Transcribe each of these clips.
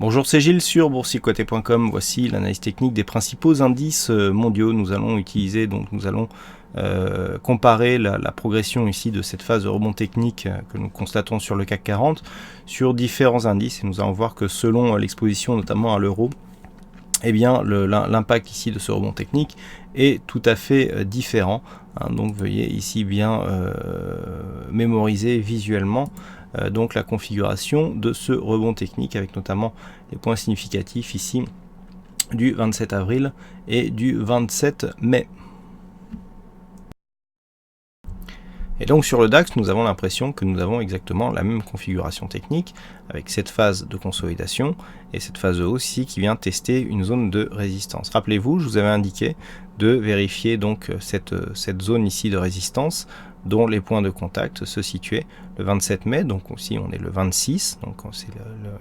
Bonjour, c'est Gilles sur boursicoté.com. Voici l'analyse technique des principaux indices mondiaux. Nous allons utiliser, nous allons comparer la progression ici de cette phase de rebond technique que nous constatons sur le CAC 40 sur différents indices. Et nous allons voir que selon l'exposition notamment à l'euro, eh bien l'impact ici de ce rebond technique est tout à fait différent. Donc veuillez ici bien mémoriser visuellement donc la configuration de ce rebond technique avec notamment les points significatifs ici du 27 avril et du 27 mai. Et donc sur le DAX, nous avons l'impression que nous avons exactement la même configuration technique avec cette phase de consolidation et cette phase de hausse ici qui vient tester une zone de résistance. Rappelez-vous, je vous avais indiqué de vérifier donc cette zone ici de résistance dont les points de contact se situaient le 27 mai, donc aussi on est le 26, donc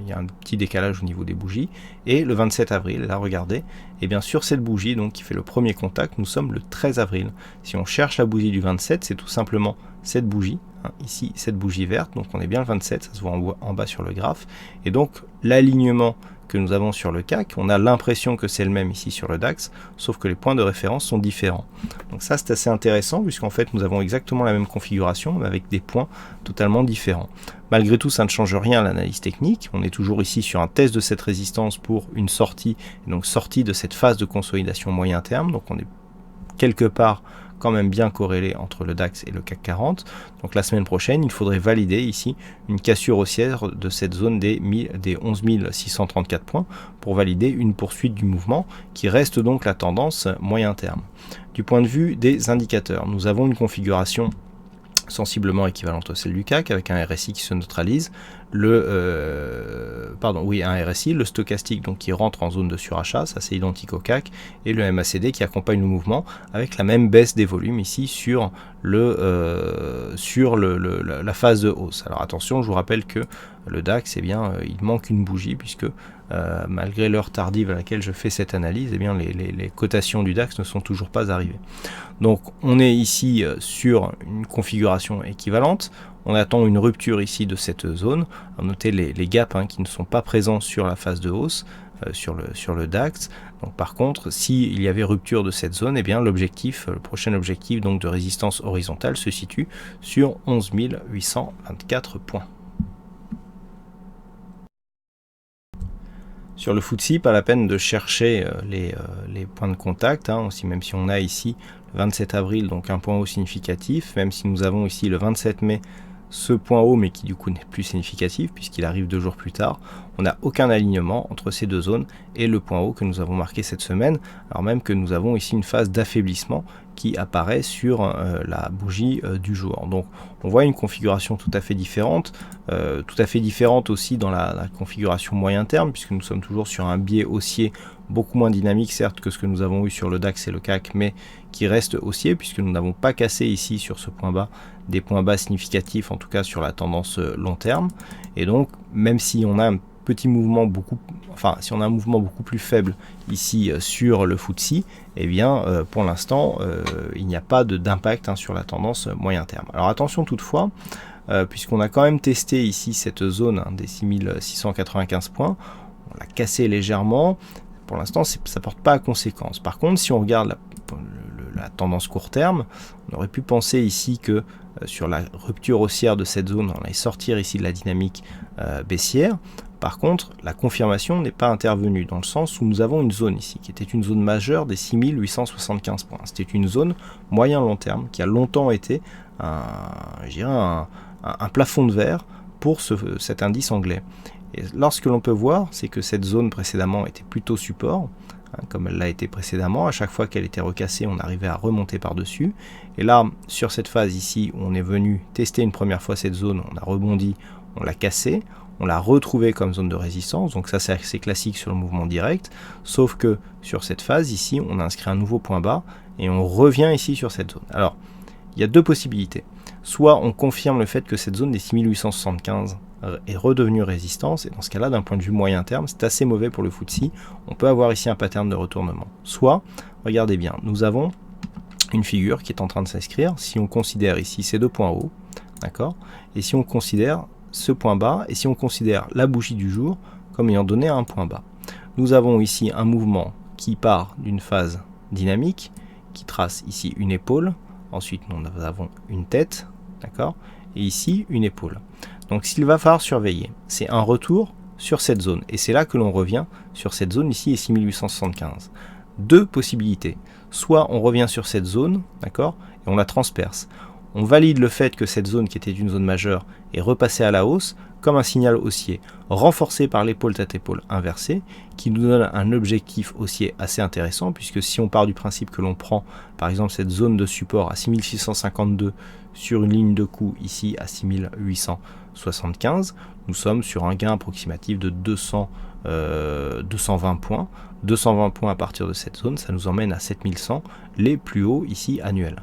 il y a un petit décalage au niveau des bougies, et le 27 avril, là regardez, et bien sur cette bougie donc qui fait le premier contact, nous sommes le 13 avril. Si on cherche la bougie du 27, c'est tout simplement cette bougie, ici cette bougie verte, donc on est bien le 27, ça se voit en bas sur le graphe, et donc l'alignement que nous avons sur le CAC, on a l'impression que c'est le même ici sur le DAX, sauf que les points de référence sont différents. Donc ça c'est assez intéressant puisqu'en fait nous avons exactement la même configuration mais avec des points totalement différents. Malgré tout ça ne change rien à l'analyse technique, on est toujours ici sur un test de cette résistance pour une sortie, et donc sortie de cette phase de consolidation moyen terme, donc on est quelque part quand même bien corrélé entre le DAX et le CAC 40. Donc la semaine prochaine, il faudrait valider ici une cassure haussière de cette zone des 11 634 points pour valider une poursuite du mouvement qui reste donc la tendance moyen terme. Du point de vue des indicateurs, nous avons une configuration sensiblement équivalente à celle du CAC avec un RSI qui se neutralise, un RSI, le stochastique donc qui rentre en zone de surachat, ça c'est identique au CAC, et le MACD qui accompagne le mouvement avec la même baisse des volumes ici sur la phase de hausse. Alors attention, je vous rappelle que le DAX, il manque une bougie puisque malgré l'heure tardive à laquelle je fais cette analyse, les cotations du DAX ne sont toujours pas arrivées. Donc on est ici sur une configuration équivalente, on attend une rupture ici de cette zone, notez les gaps qui ne sont pas présents sur la phase de hausse, sur le DAX. Donc par contre, s'il y avait rupture de cette zone, le prochain objectif donc de résistance horizontale se situe sur 11 824 points. Sur le FTSE, pas la peine de chercher les points de contact, aussi même si on a ici le 27 avril, donc un point haut significatif, même si nous avons ici le 27 mai ce point haut, mais qui du coup n'est plus significatif puisqu'il arrive 2 jours plus tard, on n'a aucun alignement entre ces deux zones et le point haut que nous avons marqué cette semaine, alors même que nous avons ici une phase d'affaiblissement qui apparaît sur la bougie du jour. Donc on voit une configuration tout à fait différente aussi dans la configuration moyen terme, puisque nous sommes toujours sur un biais haussier beaucoup moins dynamique certes que ce que nous avons eu sur le DAX et le CAC, mais qui reste haussier puisque nous n'avons pas cassé ici sur ce point bas des points bas significatifs, en tout cas sur la tendance long terme. Et donc même si on a un mouvement beaucoup plus faible ici sur le FTSE, pour l'instant il n'y a pas d'impact sur la tendance moyen terme. Alors attention toutefois, puisqu'on a quand même testé ici cette zone des 6695 points, on l'a cassé légèrement, pour l'instant ça ne porte pas à conséquence. Par contre, si on regarde la tendance court terme, on aurait pu penser ici que sur la rupture haussière de cette zone, on allait sortir ici de la dynamique baissière. Par contre, la confirmation n'est pas intervenue dans le sens où nous avons une zone ici qui était une zone majeure des 6875 points. C'était une zone moyen-long terme qui a longtemps été un plafond de verre pour cet indice anglais. Et lorsque l'on peut voir, c'est que cette zone précédemment était plutôt support, comme elle l'a été précédemment. À chaque fois qu'elle était recassée, on arrivait à remonter par-dessus. Et là, sur cette phase ici, on est venu tester une première fois cette zone, on a rebondi, on l'a cassée, on l'a retrouvée comme zone de résistance, donc ça c'est assez classique sur le mouvement direct, sauf que sur cette phase ici, on a inscrit un nouveau point bas, et on revient ici sur cette zone. Alors, il y a deux possibilités. Soit on confirme le fait que cette zone des 6875 est redevenue résistance, et dans ce cas-là, d'un point de vue moyen terme, c'est assez mauvais pour le FTSE, on peut avoir ici un pattern de retournement. Soit, regardez bien, nous avons une figure qui est en train de s'inscrire, si on considère ici ces deux points hauts, d'accord, et si on considère ce point bas, et si on considère la bougie du jour comme ayant donné un point bas. Nous avons ici un mouvement qui part d'une phase dynamique, qui trace ici une épaule, ensuite nous avons une tête, d'accord, et ici une épaule. Donc ce qu'il va falloir surveiller, c'est un retour sur cette zone, et c'est là que l'on revient sur cette zone ici et 6875. Deux possibilités, soit on revient sur cette zone, d'accord, et on la transperce. On valide le fait que cette zone qui était une zone majeure est repassée à la hausse comme un signal haussier renforcé par l'épaule tête-épaule inversée qui nous donne un objectif haussier assez intéressant, puisque si on part du principe que l'on prend par exemple cette zone de support à 6652 sur une ligne de coup ici à 6875, nous sommes sur un gain approximatif de 220 points. 220 points à partir de cette zone, ça nous emmène à 7100, les plus hauts ici annuels.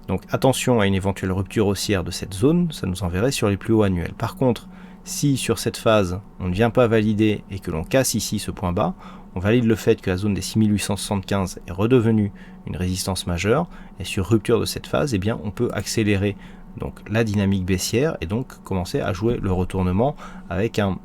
Donc attention à une éventuelle rupture haussière de cette zone, ça nous enverrait sur les plus hauts annuels. Par contre, si sur cette phase on ne vient pas valider et que l'on casse ici ce point bas, on valide le fait que la zone des 6875 est redevenue une résistance majeure, et sur rupture de cette phase, eh bien, on peut accélérer donc la dynamique baissière et donc commencer à jouer le retournement avec un...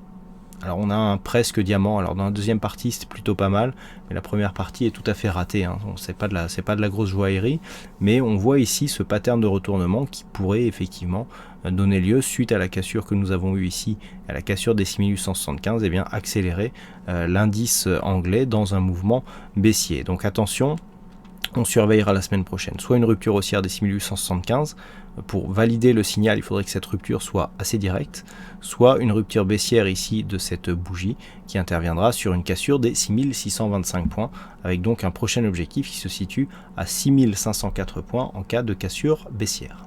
Alors on a un presque diamant, alors dans la deuxième partie c'était plutôt pas mal, mais la première partie est tout à fait ratée, hein. C'est pas de la grosse joaillerie, mais on voit ici ce pattern de retournement qui pourrait effectivement donner lieu, suite à la cassure que nous avons eue ici, à la cassure des 6875, et bien accélérer l'indice anglais dans un mouvement baissier. Donc attention, on surveillera la semaine prochaine soit une rupture haussière des 6875, pour valider le signal il faudrait que cette rupture soit assez directe, soit une rupture baissière ici de cette bougie qui interviendra sur une cassure des 6625 points, avec donc un prochain objectif qui se situe à 6504 points en cas de cassure baissière.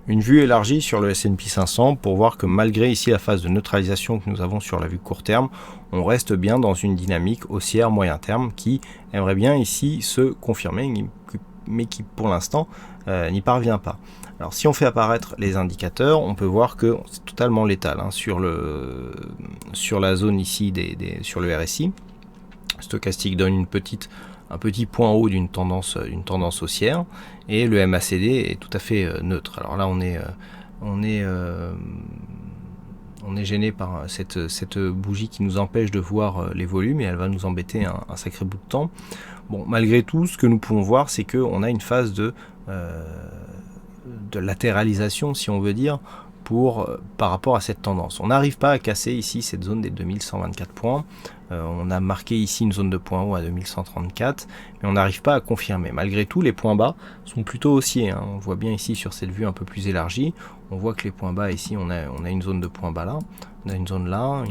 Une vue élargie sur le S&P 500 pour voir que malgré ici la phase de neutralisation que nous avons sur la vue court terme, on reste bien dans une dynamique haussière moyen terme qui aimerait bien ici se confirmer, mais qui pour l'instant n'y parvient pas. Alors si on fait apparaître les indicateurs, on peut voir que c'est totalement létal, hein, sur la zone ici sur le RSI. Stochastique donne un petit point haut d'une tendance haussière, et le MACD est tout à fait neutre. Alors là on est gêné par cette bougie qui nous empêche de voir les volumes, et elle va nous embêter un sacré bout de temps. Bon, malgré tout, ce que nous pouvons voir, c'est qu'on a une phase de latéralisation, si on veut dire, par rapport à cette tendance. On n'arrive pas à casser ici cette zone des 2124 points. On a marqué ici une zone de point haut à 2134, mais on n'arrive pas à confirmer. Malgré tout, les points bas sont plutôt haussiers, hein. On voit bien ici sur cette vue un peu plus élargie, on voit que les points bas ici, on a une zone de point bas là, on a une zone là,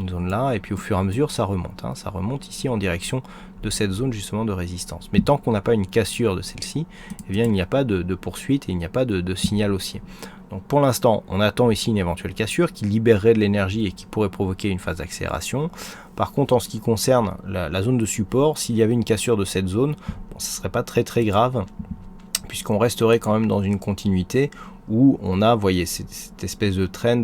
et puis au fur et à mesure ça remonte, hein. Ça remonte ici en direction de cette zone justement de résistance. Mais tant qu'on n'a pas une cassure de celle-ci, eh bien il n'y a pas de poursuite et il n'y a pas de signal haussier. Donc pour l'instant, on attend ici une éventuelle cassure qui libérerait de l'énergie et qui pourrait provoquer une phase d'accélération. Par contre, en ce qui concerne la zone de support, s'il y avait une cassure de cette zone, bon, ça ne serait pas très grave, puisqu'on resterait quand même dans une continuité où on a, vous voyez, cette espèce de trend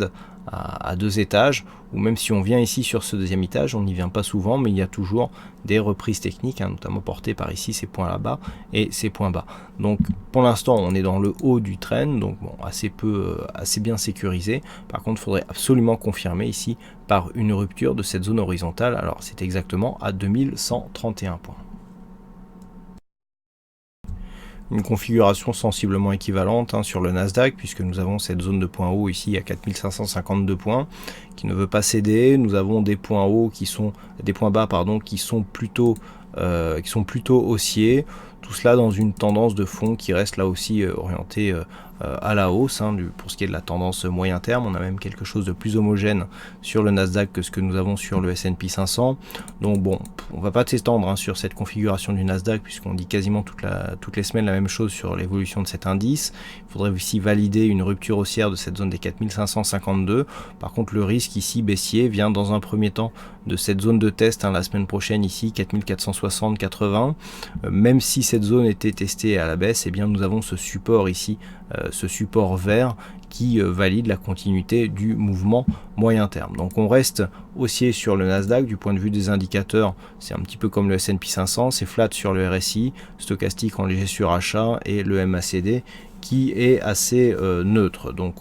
à deux étages, ou même si on vient ici sur ce deuxième étage, on n'y vient pas souvent, mais il y a toujours des reprises techniques, hein, notamment portées par ici ces points là-bas et ces points bas. Donc pour l'instant on est dans le haut du trend, donc bon, assez bien sécurisé. Par contre il faudrait absolument confirmer ici par une rupture de cette zone horizontale. Alors c'est exactement à 2131 points. Une configuration sensiblement équivalente, hein, sur le Nasdaq, puisque nous avons cette zone de points hauts ici à 4552 points qui ne veut pas céder. Nous avons des points hauts des points bas pardon, qui sont plutôt haussiers. Tout cela dans une tendance de fond qui reste là aussi orientée à la hausse, hein, pour ce qui est de la tendance moyen terme. On a même quelque chose de plus homogène sur le Nasdaq que ce que nous avons sur le S&P 500. Donc bon, on va pas s'étendre, hein, sur cette configuration du Nasdaq, puisqu'on dit quasiment toutes les semaines la même chose sur l'évolution de cet indice. Il faudrait aussi valider une rupture haussière de cette zone des 4552. Par contre, le risque ici baissier vient dans un premier temps de cette zone de test, hein, la semaine prochaine ici, 4460-80. Même si cette zone était testée à la baisse, eh bien nous avons ce support ici, ce support vert qui valide la continuité du mouvement moyen terme. Donc on reste haussier sur le Nasdaq du point de vue des indicateurs. C'est un petit peu comme le S&P 500, c'est flat sur le RSI, stochastique en léger surachat, et le MACD qui est assez neutre, donc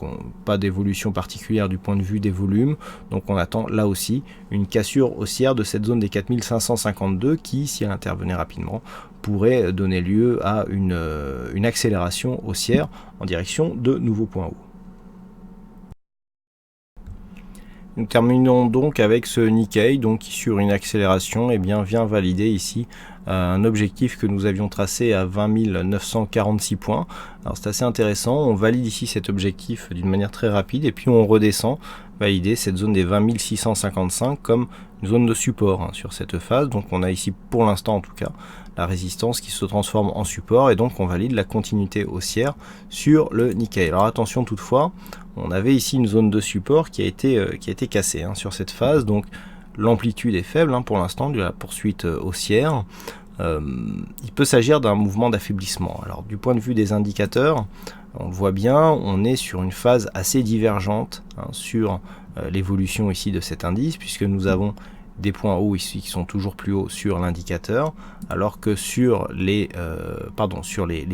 pas d'évolution particulière du point de vue des volumes, donc on attend là aussi une cassure haussière de cette zone des 4552 qui, si elle intervenait rapidement, pourrait donner lieu à une accélération haussière en direction de nouveaux points hauts. Nous terminons donc avec ce Nikkei, donc qui sur une accélération vient valider ici un objectif que nous avions tracé à 20 946 points. Alors c'est assez intéressant, on valide ici cet objectif d'une manière très rapide et puis on redescend valider cette zone des 20 655 comme une zone de support sur cette phase. Donc on a ici pour l'instant en tout cas la résistance qui se transforme en support et donc on valide la continuité haussière sur le Nikkei. Alors attention toutefois, on avait ici une zone de support qui a été cassée sur cette phase, donc l'amplitude est faible pour l'instant de la poursuite haussière. Il peut s'agir d'un mouvement d'affaiblissement. Alors du point de vue des indicateurs, on le voit bien, on est sur une phase assez divergente sur l'évolution ici de cet indice, puisque nous avons des points hauts ici qui sont toujours plus hauts sur l'indicateur, alors que sur les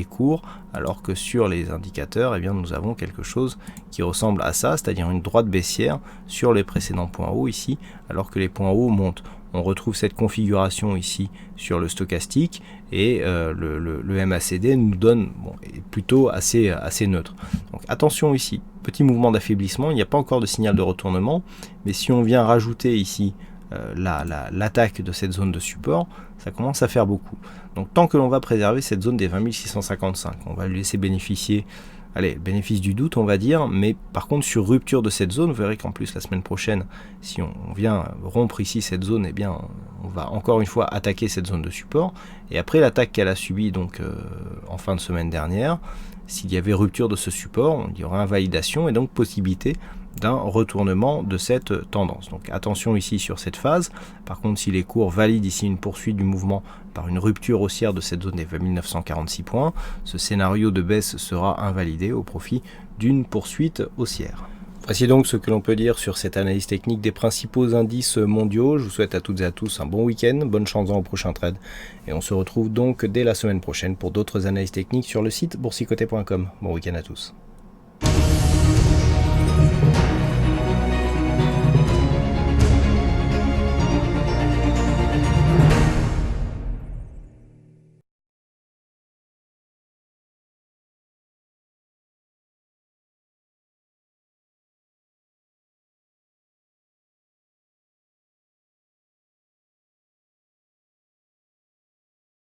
cours, alors que sur les indicateurs, nous avons quelque chose qui ressemble à ça, c'est-à-dire une droite baissière sur les précédents points hauts ici, alors que les points hauts montent. On retrouve cette configuration ici sur le stochastique et le MACD nous donne est plutôt assez neutre. Donc attention ici, petit mouvement d'affaiblissement, il n'y a pas encore de signal de retournement, mais si on vient rajouter ici l'attaque de cette zone de support, ça commence à faire beaucoup. Donc tant que l'on va préserver cette zone des 20 655, on va lui laisser bénéficier, bénéfice du doute on va dire, mais par contre sur rupture de cette zone, vous verrez qu'en plus la semaine prochaine, si on vient rompre ici cette zone, on va encore une fois attaquer cette zone de support, et après l'attaque qu'elle a subie donc en fin de semaine dernière, s'il y avait rupture de ce support, il y aura invalidation et donc possibilité d'un retournement de cette tendance. Donc attention ici sur cette phase. Par contre, si les cours valident ici une poursuite du mouvement par une rupture haussière de cette zone des 20 946 points, ce scénario de baisse sera invalidé au profit d'une poursuite haussière. Voici donc ce que l'on peut dire sur cette analyse technique des principaux indices mondiaux. Je vous souhaite à toutes et à tous un bon week-end, bonne chance dans le prochain trade. Et on se retrouve donc dès la semaine prochaine pour d'autres analyses techniques sur le site boursicoté.com. Bon week-end à tous.